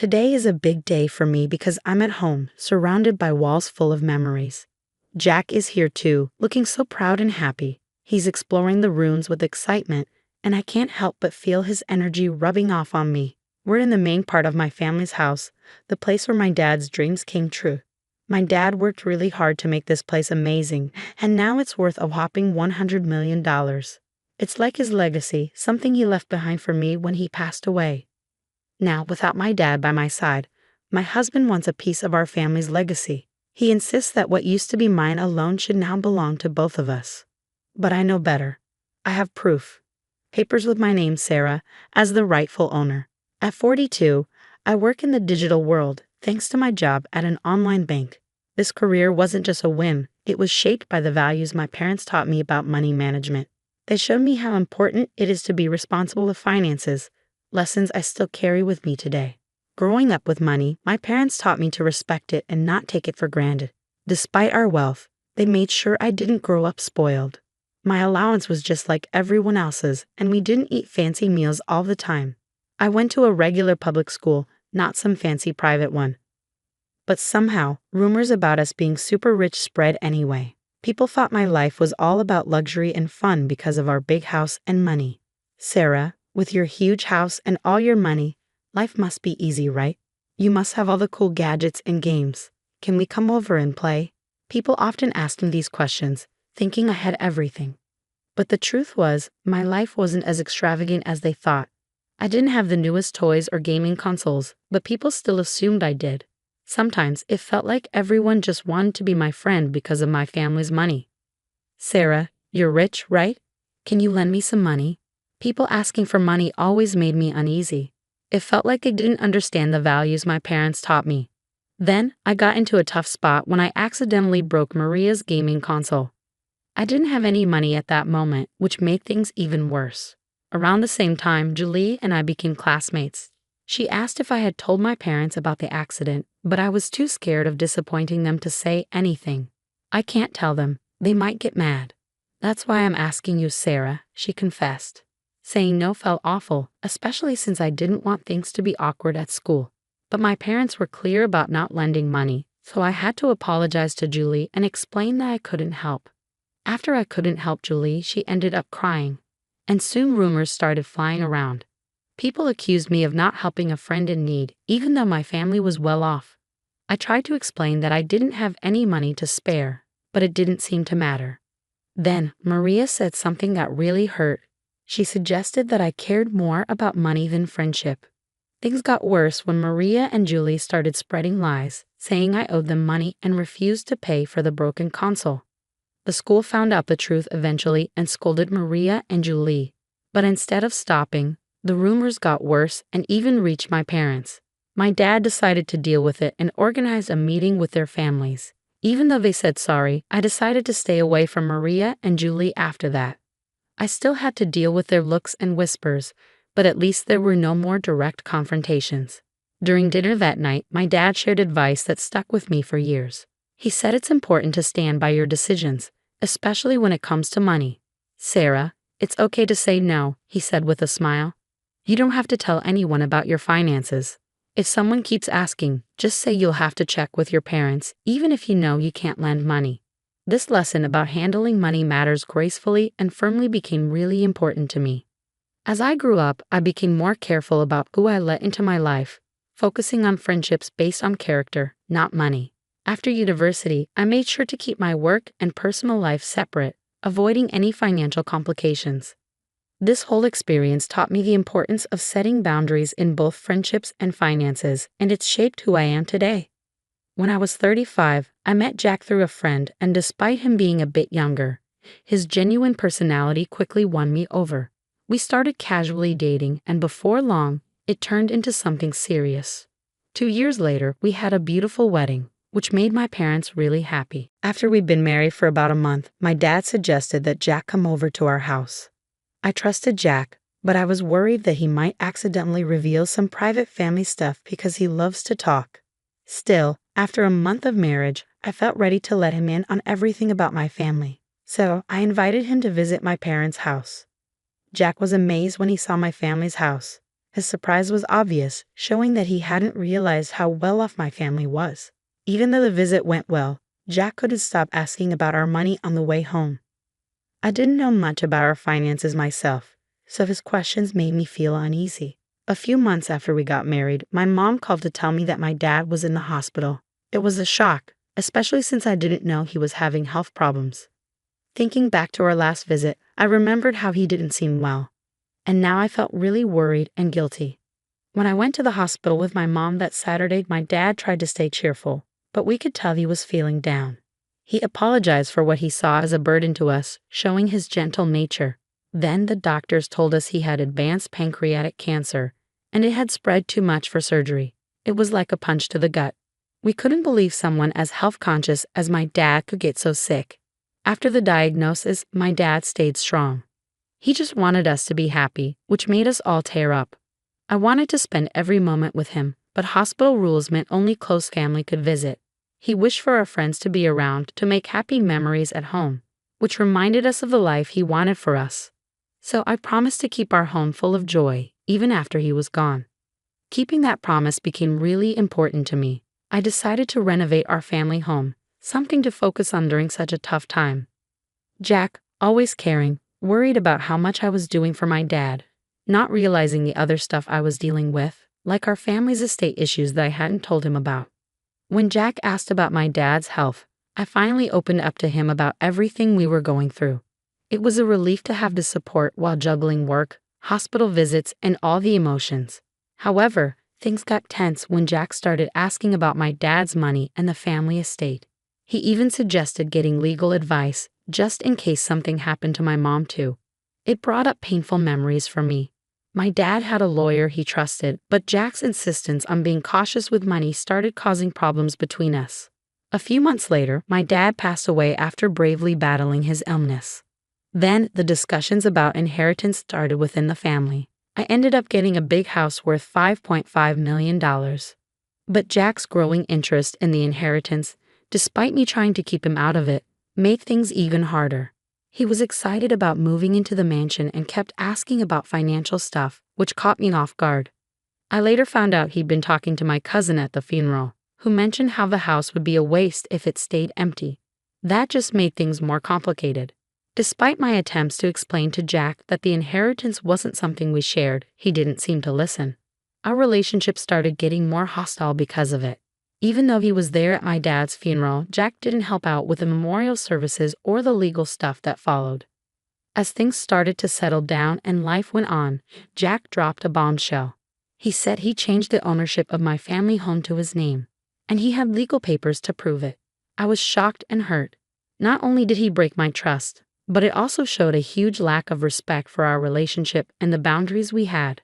Today is a big day for me because I'm at home, surrounded by walls full of memories. Jack is here too, looking so proud and happy. He's exploring the rooms with excitement, and I can't help but feel his energy rubbing off on me. We're in the main part of my family's house, the place where my dad's dreams came true. My dad worked really hard to make this place amazing, and now it's worth a whopping $100 million. It's like his legacy, something he left behind for me when he passed away. Now, without my dad by my side, my husband wants a piece of our family's legacy. He insists that what used to be mine alone should now belong to both of us. But I know better. I have proof. Papers with my name, Sarah, as the rightful owner. At 42, I work in the digital world, thanks to my job at an online bank. This career wasn't just a whim, it was shaped by the values my parents taught me about money management. They showed me how important it is to be responsible with finances, lessons I still carry with me today. Growing up with money, my parents taught me to respect it and not take it for granted. Despite our wealth, they made sure I didn't grow up spoiled. My allowance was just like everyone else's, and we didn't eat fancy meals all the time. I went to a regular public school, not some fancy private one. But somehow, rumors about us being super rich spread anyway. People thought my life was all about luxury and fun because of our big house and money. Sarah, with your huge house and all your money, life must be easy, right? You must have all the cool gadgets and games. Can we come over and play? People often asked me these questions, thinking I had everything. But the truth was, my life wasn't as extravagant as they thought. I didn't have the newest toys or gaming consoles, but people still assumed I did. Sometimes it felt like everyone just wanted to be my friend because of my family's money. Sarah, you're rich, right? Can you lend me some money? People asking for money always made me uneasy. It felt like they didn't understand the values my parents taught me. Then, I got into a tough spot when I accidentally broke Maria's gaming console. I didn't have any money at that moment, which made things even worse. Around the same time, Julie and I became classmates. She asked if I had told my parents about the accident, but I was too scared of disappointing them to say anything. I can't tell them. They might get mad. That's why I'm asking you, Sarah, she confessed. Saying no felt awful, especially since I didn't want things to be awkward at school. But my parents were clear about not lending money, so I had to apologize to Julie and explain that I couldn't help. After I couldn't help Julie, she ended up crying. And soon rumors started flying around. People accused me of not helping a friend in need, even though my family was well off. I tried to explain that I didn't have any money to spare, but it didn't seem to matter. Then, Maria said something that really hurt. She suggested that I cared more about money than friendship. Things got worse when Maria and Julie started spreading lies, saying I owed them money and refused to pay for the broken console. The school found out the truth eventually and scolded Maria and Julie. But instead of stopping, the rumors got worse and even reached my parents. My dad decided to deal with it and organized a meeting with their families. Even though they said sorry, I decided to stay away from Maria and Julie after that. I still had to deal with their looks and whispers, but at least there were no more direct confrontations. During dinner that night, my dad shared advice that stuck with me for years. He said it's important to stand by your decisions, especially when it comes to money. Sarah, it's okay to say no, he said with a smile. You don't have to tell anyone about your finances. If someone keeps asking, just say you'll have to check with your parents, even if you know you can't lend money. This lesson about handling money matters gracefully and firmly became really important to me. As I grew up, I became more careful about who I let into my life, focusing on friendships based on character, not money. After university, I made sure to keep my work and personal life separate, avoiding any financial complications. This whole experience taught me the importance of setting boundaries in both friendships and finances, and it's shaped who I am today. When I was 35, I met Jack through a friend, and despite him being a bit younger, his genuine personality quickly won me over. We started casually dating, and before long, it turned into something serious. 2 years later, we had a beautiful wedding, which made my parents really happy. After we'd been married for about a month, my dad suggested that Jack come over to our house. I trusted Jack, but I was worried that he might accidentally reveal some private family stuff because he loves to talk. Still, after a month of marriage, I felt ready to let him in on everything about my family. So I invited him to visit my parents' house. Jack was amazed when he saw my family's house. His surprise was obvious, showing that he hadn't realized how well off my family was. Even though the visit went well, Jack couldn't stop asking about our money on the way home. I didn't know much about our finances myself, so his questions made me feel uneasy. A few months after we got married, my mom called to tell me that my dad was in the hospital. It was a shock, especially since I didn't know he was having health problems. Thinking back to our last visit, I remembered how he didn't seem well, and now I felt really worried and guilty. When I went to the hospital with my mom that Saturday, my dad tried to stay cheerful, but we could tell he was feeling down. He apologized for what he saw as a burden to us, showing his gentle nature. Then the doctors told us he had advanced pancreatic cancer, and it had spread too much for surgery. It was like a punch to the gut. We couldn't believe someone as health-conscious as my dad could get so sick. After the diagnosis, my dad stayed strong. He just wanted us to be happy, which made us all tear up. I wanted to spend every moment with him, but hospital rules meant only close family could visit. He wished for our friends to be around to make happy memories at home, which reminded us of the life he wanted for us. So I promised to keep our home full of joy, even after he was gone. Keeping that promise became really important to me. I decided to renovate our family home, something to focus on during such a tough time. Jack, always caring, worried about how much I was doing for my dad, not realizing the other stuff I was dealing with, like our family's estate issues that I hadn't told him about. When Jack asked about my dad's health, I finally opened up to him about everything we were going through. It was a relief to have the support while juggling work, hospital visits, and all the emotions. However, things got tense when Jack started asking about my dad's money and the family estate. He even suggested getting legal advice, just in case something happened to my mom too. It brought up painful memories for me. My dad had a lawyer he trusted, but Jack's insistence on being cautious with money started causing problems between us. A few months later, my dad passed away after bravely battling his illness. Then, the discussions about inheritance started within the family. I ended up getting a big house worth $5.5 million. But Jack's growing interest in the inheritance, despite me trying to keep him out of it, made things even harder. He was excited about moving into the mansion and kept asking about financial stuff, which caught me off guard. I later found out he'd been talking to my cousin at the funeral, who mentioned how the house would be a waste if it stayed empty. That just made things more complicated. Despite my attempts to explain to Jack that the inheritance wasn't something we shared, he didn't seem to listen. Our relationship started getting more hostile because of it. Even though he was there at my dad's funeral, Jack didn't help out with the memorial services or the legal stuff that followed. As things started to settle down and life went on, Jack dropped a bombshell. He said he changed the ownership of my family home to his name, and he had legal papers to prove it. I was shocked and hurt. Not only did he break my trust, but it also showed a huge lack of respect for our relationship and the boundaries we had.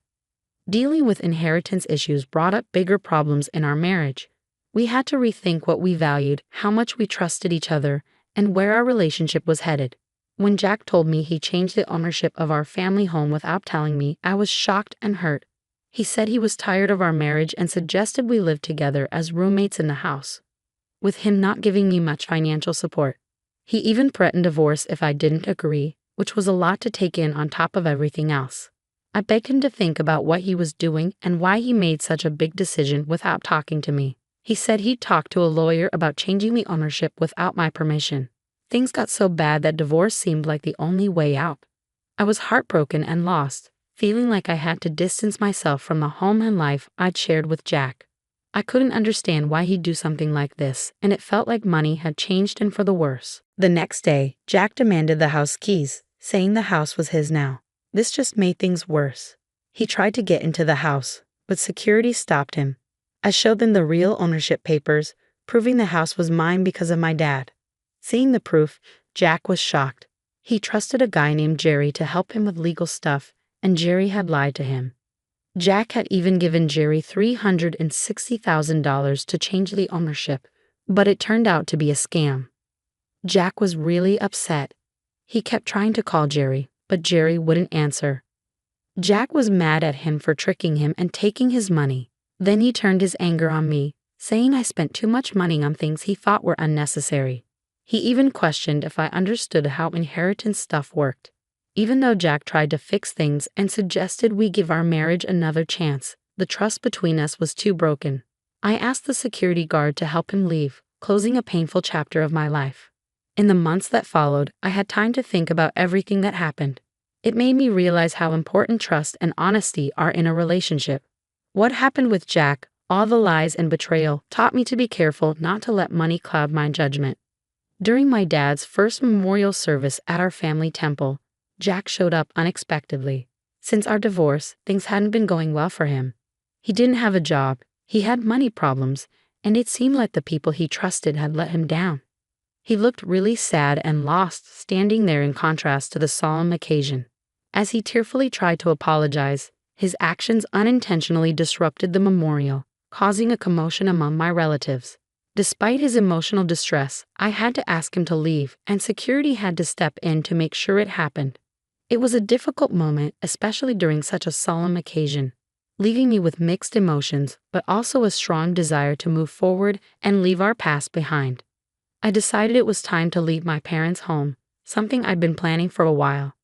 Dealing with inheritance issues brought up bigger problems in our marriage. We had to rethink what we valued, how much we trusted each other, and where our relationship was headed. When Jack told me he changed the ownership of our family home without telling me, I was shocked and hurt. He said he was tired of our marriage and suggested we live together as roommates in the house, with him not giving me much financial support. He even threatened divorce if I didn't agree, which was a lot to take in on top of everything else. I begged him to think about what he was doing and why he made such a big decision without talking to me. He said he'd talked to a lawyer about changing the ownership without my permission. Things got so bad that divorce seemed like the only way out. I was heartbroken and lost, feeling like I had to distance myself from the home and life I'd shared with Jack. I couldn't understand why he'd do something like this, and it felt like money had changed and for the worse. The next day, Jack demanded the house keys, saying the house was his now. This just made things worse. He tried to get into the house, but security stopped him. I showed them the real ownership papers, proving the house was mine because of my dad. Seeing the proof, Jack was shocked. He trusted a guy named Jerry to help him with legal stuff, and Jerry had lied to him. Jack had even given Jerry $360,000 to change the ownership, but it turned out to be a scam. Jack was really upset. He kept trying to call Jerry, but Jerry wouldn't answer. Jack was mad at him for tricking him and taking his money. Then he turned his anger on me, saying I spent too much money on things he thought were unnecessary. He even questioned if I understood how inheritance stuff worked. Even though Jack tried to fix things and suggested we give our marriage another chance, the trust between us was too broken. I asked the security guard to help him leave, closing a painful chapter of my life. In the months that followed, I had time to think about everything that happened. It made me realize how important trust and honesty are in a relationship. What happened with Jack, all the lies and betrayal, taught me to be careful not to let money cloud my judgment. During my dad's first memorial service at our family temple, Jack showed up unexpectedly. Since our divorce, things hadn't been going well for him. He didn't have a job, he had money problems, and it seemed like the people he trusted had let him down. He looked really sad and lost, standing there in contrast to the solemn occasion. As he tearfully tried to apologize, his actions unintentionally disrupted the memorial, causing a commotion among my relatives. Despite his emotional distress, I had to ask him to leave, and security had to step in to make sure it happened. It was a difficult moment, especially during such a solemn occasion, leaving me with mixed emotions, but also a strong desire to move forward and leave our past behind. I decided it was time to leave my parents' home, something I'd been planning for a while.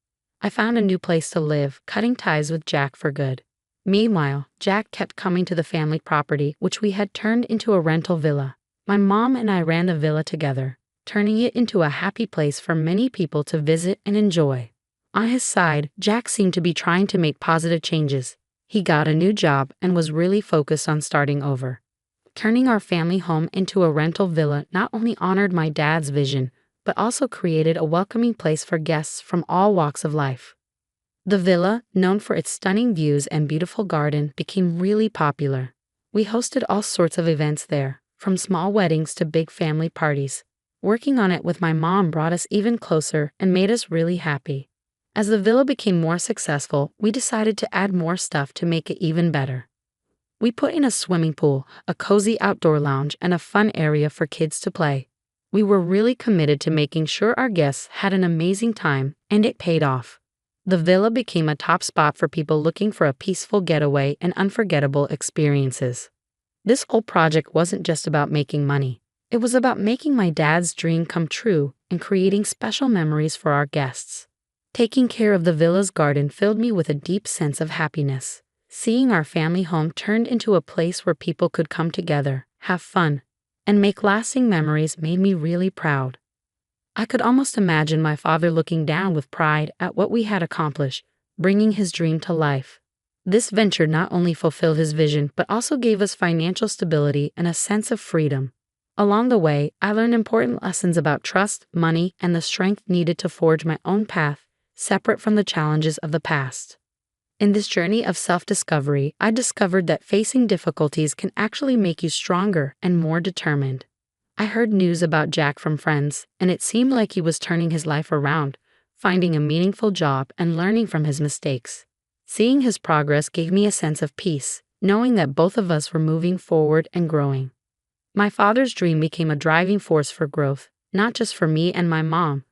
I found a new place to live, cutting ties with Jack for good. Meanwhile, Jack kept coming to the family property, which we had turned into a rental villa. My mom and I ran the villa together, turning it into a happy place for many people to visit and enjoy. On his side, Jack seemed to be trying to make positive changes. He got a new job and was really focused on starting over. Turning our family home into a rental villa not only honored my dad's vision, but also created a welcoming place for guests from all walks of life. The villa, known for its stunning views and beautiful garden, became really popular. We hosted all sorts of events there, from small weddings to big family parties. Working on it with my mom brought us even closer and made us really happy. As the villa became more successful, we decided to add more stuff to make it even better. We put in a swimming pool, a cozy outdoor lounge, and a fun area for kids to play. We were really committed to making sure our guests had an amazing time, and it paid off. The villa became a top spot for people looking for a peaceful getaway and unforgettable experiences. This whole project wasn't just about making money. It was about making my dad's dream come true and creating special memories for our guests. Taking care of the villa's garden filled me with a deep sense of happiness. Seeing our family home turned into a place where people could come together, have fun, and make lasting memories made me really proud. I could almost imagine my father looking down with pride at what we had accomplished, bringing his dream to life. This venture not only fulfilled his vision, but also gave us financial stability and a sense of freedom. Along the way, I learned important lessons about trust, money, and the strength needed to forge my own path, separate from the challenges of the past. In this journey of self-discovery, I discovered that facing difficulties can actually make you stronger and more determined. I heard news about Jack from friends, and it seemed like he was turning his life around, finding a meaningful job and learning from his mistakes. Seeing his progress gave me a sense of peace, knowing that both of us were moving forward and growing. My father's dream became a driving force for growth, not just for me and my mom,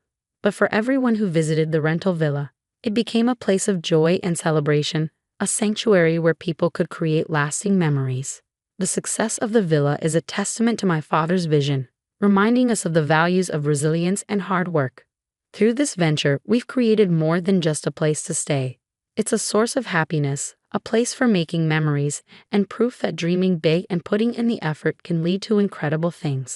but for everyone who visited the rental villa. It became a place of joy and celebration, a sanctuary where people could create lasting memories. The success of the villa is a testament to my father's vision, reminding us of the values of resilience and hard work. Through this venture, we've created more than just a place to stay. It's a source of happiness, a place for making memories, and proof that dreaming big and putting in the effort can lead to incredible things.